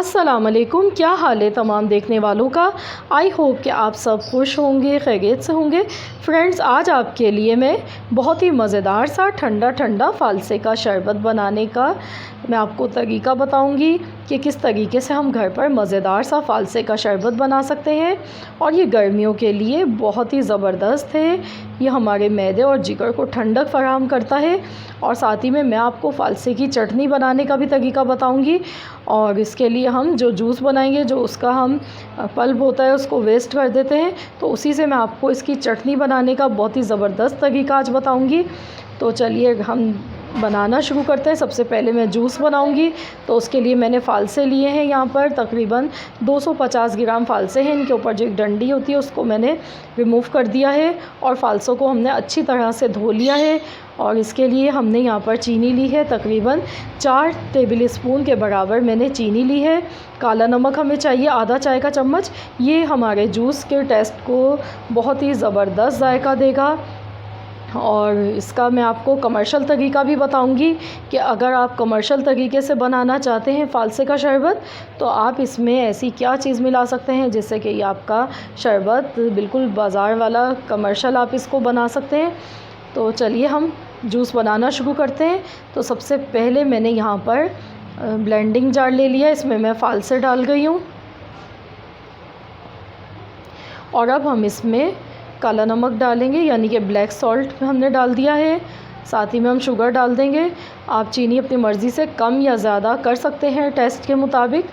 अस्सलाम वालेकुम, क्या हाल है तमाम देखने वालों का। आई होप कि आप सब खुश होंगे, खैरियत से होंगे। फ्रेंड्स, आज आपके लिए मैं बहुत ही मज़ेदार सा ठंडा ठंडा फ़ालसे का शरबत बनाने का मैं आपको तरीका बताऊंगी कि किस तरीके से हम घर पर मज़ेदार सा फ़ालसे का शरबत बना सकते हैं। और ये गर्मियों के लिए बहुत ही ज़बरदस्त है। ये हमारे मैदे और जिगर को ठंडक फ़राहम करता है। और साथ ही में मैं आपको फ़ालसे की चटनी बनाने का भी तरीका बताऊंगी। और इसके लिए हम जो जूस बनाएंगे, जो उसका हम पल्प होता है उसको वेस्ट कर देते हैं, तो उसी से मैं आपको इसकी चटनी बनाने का बहुत ही ज़बरदस्त तरीका आज बताऊंगी। तो चलिए हम बनाना शुरू करते हैं। सबसे पहले मैं जूस बनाऊंगी, तो उसके लिए मैंने फ़ालसे लिए हैं। यहाँ पर तकरीबन 250 ग्राम फ़ालसे हैं। इनके ऊपर जो एक डंडी होती है उसको मैंने रिमूव कर दिया है और फ़ालसों को हमने अच्छी तरह से धो लिया है। और इसके लिए हमने यहाँ पर चीनी ली है, तकरीबन 4 टेबल स्पून के बराबर मैंने चीनी ली है। काला नमक हमें चाहिए आधा चाय का चम्मच। ये हमारे जूस के टेस्ट को बहुत ही ज़बरदस्त जायका देगा। और इसका मैं आपको कमर्शियल तरीका भी बताऊंगी कि अगर आप कमर्शियल तरीके से बनाना चाहते हैं फ़ालसे का शरबत, तो आप इसमें ऐसी क्या चीज़ मिला सकते हैं जिससे कि ये आपका शरबत बिल्कुल बाज़ार वाला कमर्शियल आप इसको बना सकते हैं। तो चलिए हम जूस बनाना शुरू करते हैं। तो सबसे पहले मैंने यहाँ पर ब्लेंडिंग जार ले लिया, इसमें मैं फ़ालसे डाल गई हूँ। और अब हम इसमें काला नमक डालेंगे, यानी कि ब्लैक सॉल्ट हमने डाल दिया है। साथ ही में हम शुगर डाल देंगे। आप चीनी अपनी मर्ज़ी से कम या ज़्यादा कर सकते हैं टेस्ट के मुताबिक।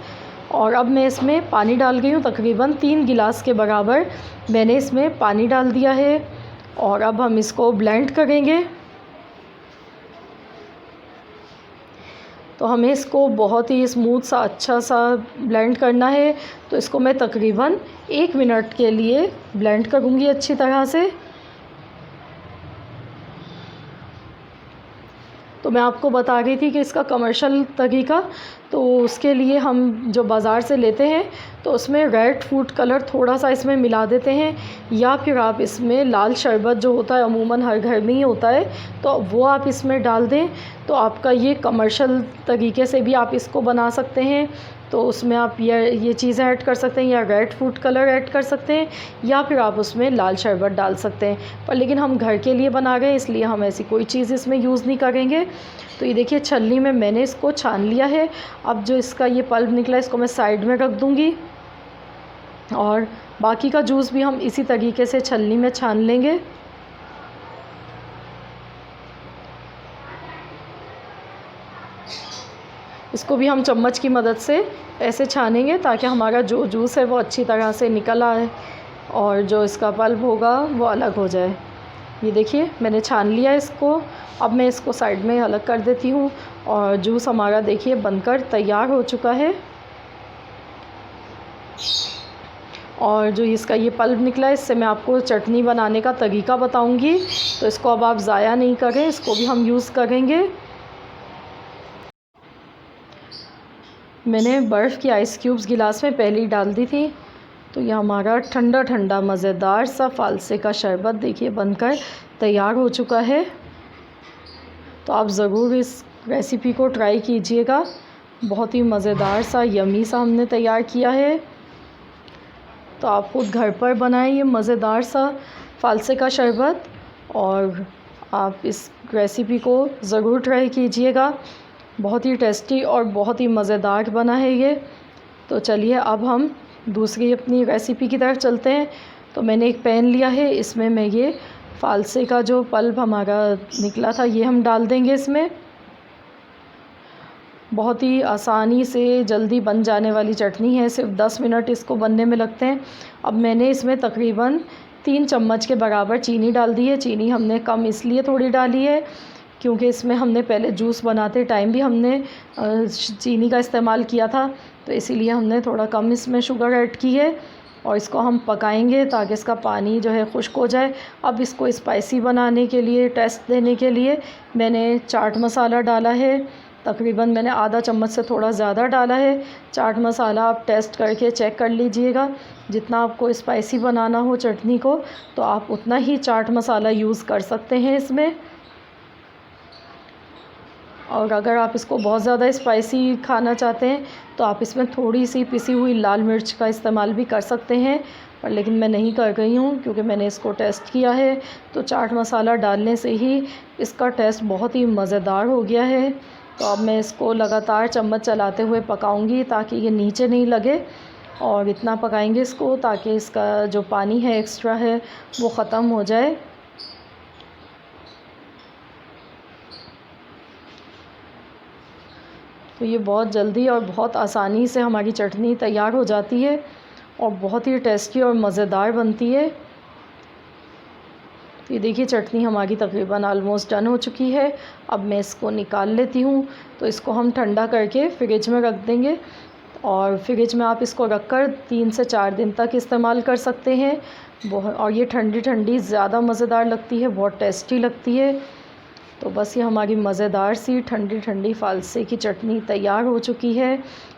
और अब मैं इसमें पानी डाल गई हूँ, तकरीबन 3 गिलास के बराबर मैंने इसमें पानी डाल दिया है। और अब हम इसको ब्लेंड करेंगे। तो हमें इसको बहुत ही स्मूथ सा अच्छा सा ब्लेंड करना है। तो इसको मैं तकरीबन 1 मिनट के लिए ब्लेंड करूँगी अच्छी तरह से। तो मैं आपको बता रही थी कि इसका कमर्शियल तरीका, तो उसके लिए हम जो बाज़ार से लेते हैं तो उसमें रेड फूड कलर थोड़ा सा इसमें मिला देते हैं, या फिर आप इसमें लाल शरबत जो होता है अमूमन हर घर में ही होता है, तो वो आप इसमें डाल दें। तो आपका ये कमर्शियल तरीके से भी आप इसको बना सकते हैं। तो उसमें आप ये चीज़ें ऐड कर सकते हैं, या रेड फूड कलर ऐड कर सकते हैं, या फिर आप उसमें लाल शरबत डाल सकते हैं। पर लेकिन हम घर के लिए बना रहे हैं, इसलिए हम ऐसी कोई चीज़ इसमें यूज़ नहीं करेंगे। तो ये देखिए छलनी में मैंने इसको छान लिया है। अब जो इसका ये पल्प निकला इसको मैं साइड में रख दूँगी। और बाकी का जूस भी हम इसी तरीके से छलनी में छान लेंगे। इसको भी हम चम्मच की मदद से ऐसे छानेंगे ताकि हमारा जो जूस है वो अच्छी तरह से निकल आए और जो इसका पल्प होगा वो अलग हो जाए। ये देखिए मैंने छान लिया इसको। अब मैं इसको साइड में अलग कर देती हूँ। और जूस हमारा देखिए बनकर तैयार हो चुका है। और जो इसका ये पल्प निकला है, इससे मैं आपको चटनी बनाने का तरीका बताऊँगी। तो इसको अब आप ज़ाया नहीं करें, इसको भी हम यूज़ करेंगे। मैंने बर्फ़ की आइस क्यूब्स गिलास में पहले ही डाल दी थी। तो ये हमारा ठंडा ठंडा मज़ेदार सा फ़ालसे का शरबत देखिए बनकर तैयार हो चुका है। तो आप ज़रूर इस रेसिपी को ट्राई कीजिएगा। बहुत ही मज़ेदार सा यमी सा हमने तैयार किया है। तो आप खुद घर पर बनाएं ये मज़ेदार सा फ़ालसे का शरबत, और आप इस रेसिपी को ज़रूर ट्राई कीजिएगा। बहुत ही टेस्टी और बहुत ही मज़ेदार बना है ये। तो चलिए अब हम दूसरी अपनी रेसिपी की तरफ चलते हैं। तो मैंने एक पैन लिया है, इसमें मैं ये फ़ालसे का जो पल्प हमारा निकला था ये हम डाल देंगे इसमें। बहुत ही आसानी से जल्दी बन जाने वाली चटनी है, सिर्फ 10 मिनट इसको बनने में लगते हैं। अब मैंने इसमें तकरीबन 3 चम्मच के बराबर चीनी डाल दी है। चीनी हमने कम इसलिए थोड़ी डाली है क्योंकि इसमें हमने पहले जूस बनाते टाइम भी हमने चीनी का इस्तेमाल किया था, तो इसीलिए हमने थोड़ा कम इसमें शुगर ऐड की है। और इसको हम पकाएंगे ताकि इसका पानी जो है खुश्क हो जाए। अब इसको स्पाइसी बनाने के लिए, टेस्ट देने के लिए मैंने चाट मसाला डाला है। तकरीबन मैंने आधा चम्मच से थोड़ा ज़्यादा डाला है। चाट मसाला आप टेस्ट करके चेक कर लीजिएगा। जितना आपको स्पाइसी बनाना हो चटनी को, तो आप उतना ही चाट मसाला यूज़ कर सकते हैं इसमें। और अगर आप इसको बहुत ज़्यादा स्पाइसी खाना चाहते हैं तो आप इसमें थोड़ी सी पिसी हुई लाल मिर्च का इस्तेमाल भी कर सकते हैं, पर लेकिन मैं नहीं कर रही हूँ क्योंकि मैंने इसको टेस्ट किया है तो चाट मसाला डालने से ही इसका टेस्ट बहुत ही मज़ेदार हो गया है। तो अब मैं इसको लगातार चम्मच चलाते हुए पकाऊंगी ताकि ये नीचे नहीं लगे, और इतना पकाएंगे इसको ताकि इसका जो पानी है एक्स्ट्रा है वो ख़त्म हो जाए। तो ये बहुत जल्दी और बहुत आसानी से हमारी चटनी तैयार हो जाती है और बहुत ही टेस्टी और मज़ेदार बनती है। ये देखिए चटनी हमारी तकरीबन ऑलमोस्ट डन हो चुकी है। अब मैं इसको निकाल लेती हूँ। तो इसको हम ठंडा करके फ्रिज में रख देंगे, और फ्रिज में आप इसको रखकर 3 से 4 दिन तक इस्तेमाल कर सकते हैं। बहुत, और ये ठंडी ठंडी ज़्यादा मज़ेदार लगती है, बहुत टेस्टी लगती है। तो बस ये हमारी मज़ेदार सी ठंडी ठंडी फ़ालसे की चटनी तैयार हो चुकी है,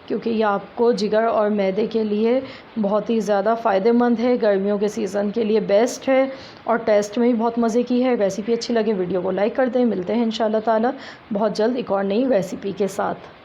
क्योंकि ये आपको जिगर और मैदे के लिए बहुत ही ज़्यादा फ़ायदेमंद है, गर्मियों के सीज़न के लिए बेस्ट है और टेस्ट में भी बहुत मज़े की है। रेसिपी अच्छी लगे वीडियो को लाइक कर दें। मिलते हैं इंशाल्लाह ताला बहुत जल्द एक और नई रेसिपी के साथ।